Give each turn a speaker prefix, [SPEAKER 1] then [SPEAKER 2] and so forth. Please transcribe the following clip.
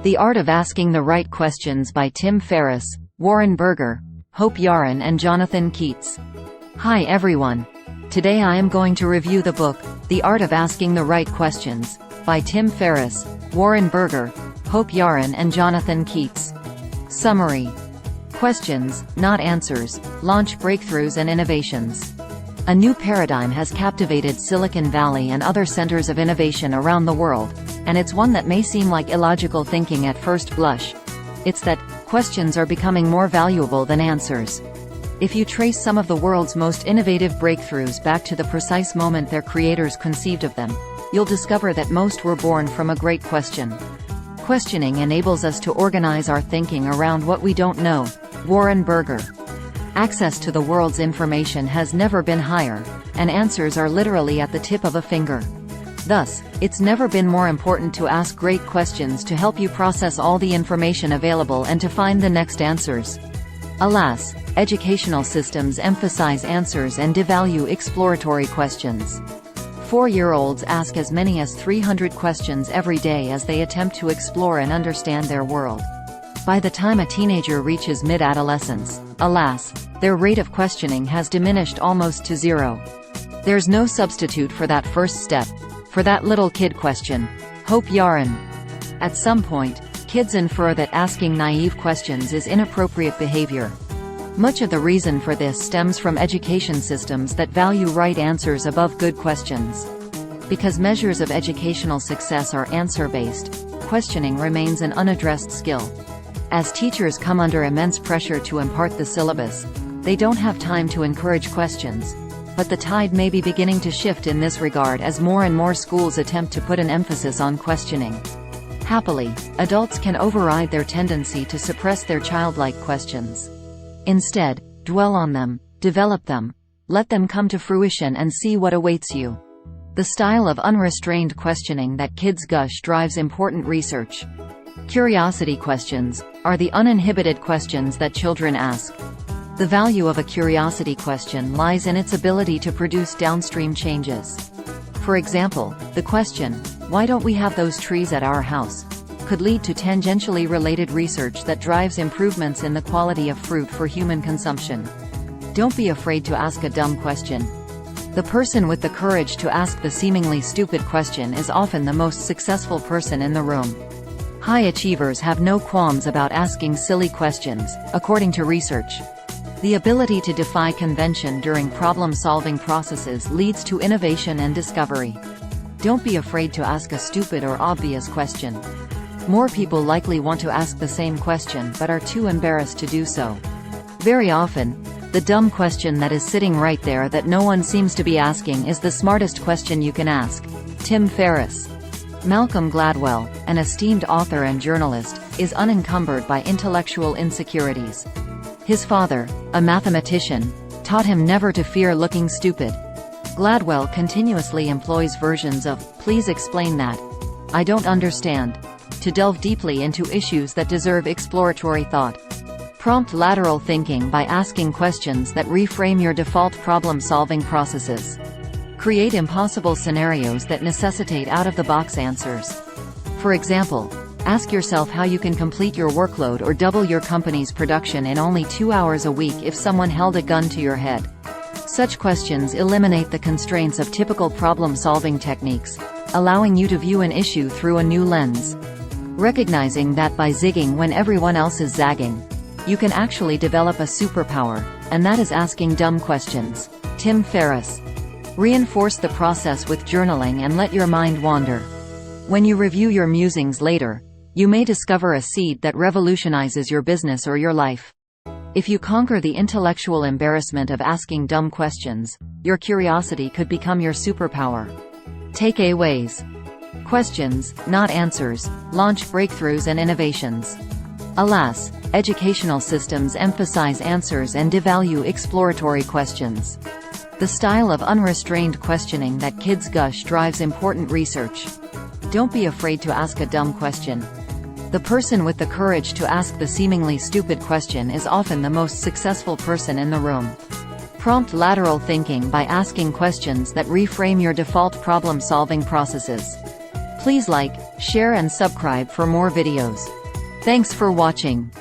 [SPEAKER 1] The Art of Asking the Right Questions by Tim Ferriss, Warren Berger, Jahren and Jonathon Keats. Hi everyone. Today I am going to review the book, The Art of Asking the Right Questions, by Tim Ferriss, Warren Berger, Jahren and Jonathon Keats. Summary. Questions, not answers, launch breakthroughs and innovations. A new paradigm has captivated Silicon Valley and other centers of innovation around the world, and it's one that may seem like illogical thinking at first blush. It's that questions are becoming more valuable than answers. If you trace some of the world's most innovative breakthroughs back to the precise moment their creators conceived of them, you'll discover that most were born from a great question. Questioning enables us to organize our thinking around what we don't know. Warren Berger. Access to the world's information has never been higher, and answers are literally at the tip of a finger. Thus, it's never been more important to ask great questions to help you process all the information available and to find the next answers. Alas, educational systems emphasize answers and devalue exploratory questions. 4-year-olds ask as many as 300 questions every day as they attempt to explore and understand their world. By the time a teenager reaches mid-adolescence, alas, their rate of questioning has diminished almost to zero. There's no substitute for that first step, for that little kid question. Jahren. At some point, kids infer that asking naive questions is inappropriate behavior. Much of the reason for this stems from education systems that value right answers above good questions. Because measures of educational success are answer-based, questioning remains an unaddressed skill. As teachers come under immense pressure to impart the syllabus, they don't have time to encourage questions. But the tide may be beginning to shift in this regard as more and more schools attempt to put an emphasis on questioning. Happily, adults can override their tendency to suppress their childlike questions. Instead, dwell on them, develop them, let them come to fruition and see what awaits you. The style of unrestrained questioning that kids gush drives important research. Curiosity questions are the uninhibited questions that children ask. The value of a curiosity question lies in its ability to produce downstream changes. For example, the question, "Why don't we have those trees at our house?" could lead to tangentially related research that drives improvements in the quality of fruit for human consumption. Don't be afraid to ask a dumb question. The person with the courage to ask the seemingly stupid question is often the most successful person in the room. High achievers have no qualms about asking silly questions, according to research. The ability to defy convention during problem-solving processes leads to innovation and discovery. Don't be afraid to ask a stupid or obvious question. More people likely want to ask the same question but are too embarrassed to do so. Very often, the dumb question that is sitting right there that no one seems to be asking is the smartest question you can ask. Tim Ferriss. Malcolm Gladwell, an esteemed author and journalist, is unencumbered by intellectual insecurities. His father, a mathematician, taught him never to fear looking stupid. Gladwell continuously employs versions of, "Please explain that," "I don't understand," to delve deeply into issues that deserve exploratory thought. Prompt lateral thinking by asking questions that reframe your default problem-solving processes. Create impossible scenarios that necessitate out-of-the-box answers. For example, ask yourself how you can complete your workload or double your company's production in only 2 hours a week if someone held a gun to your head. Such questions eliminate the constraints of typical problem-solving techniques, allowing you to view an issue through a new lens. Recognizing that by zigging when everyone else is zagging, you can actually develop a superpower, and that is asking dumb questions. Tim Ferriss. Reinforce the process with journaling and let your mind wander. When you review your musings later, you may discover a seed that revolutionizes your business or your life. If you conquer the intellectual embarrassment of asking dumb questions, your curiosity could become your superpower. Takeaways. Questions, not answers, launch breakthroughs and innovations. Alas, educational systems emphasize answers and devalue exploratory questions. The style of unrestrained questioning that kids gush drives important research. Don't be afraid to ask a dumb question. The person with the courage to ask the seemingly stupid question is often the most successful person in the room. Prompt lateral thinking by asking questions that reframe your default problem-solving processes. Please like, share and subscribe for more videos. Thanks for watching.